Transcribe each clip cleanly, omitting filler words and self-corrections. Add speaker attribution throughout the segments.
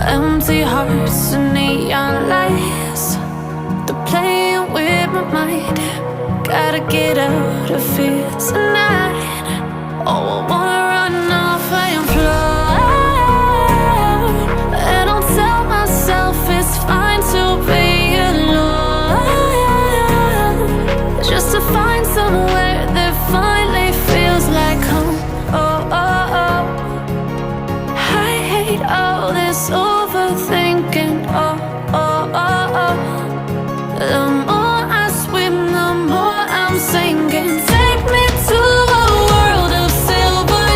Speaker 1: Empty hearts and neon lights, they're playing with my mind. Gotta get out of here tonight. Oh, I wanna run off and fly, and I'll tell myself it's fine to be alone, just to find somewhere that finally feels like home. Oh, oh, oh. I hate all this overthinking. Oh, oh, oh, oh. The more I swim, the more I'm sinking. Take me to a world of silver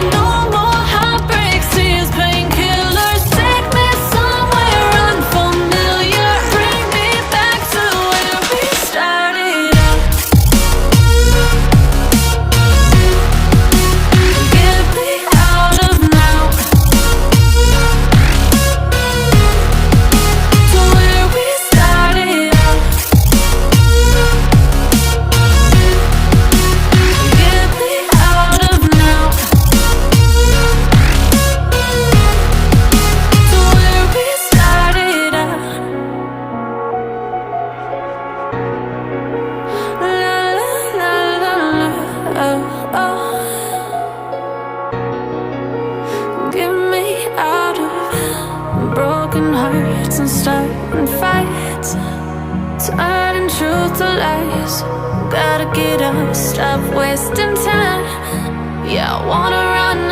Speaker 1: and starting fights, turning truth to lies. Gotta get up, stop wasting time. Yeah, I wanna run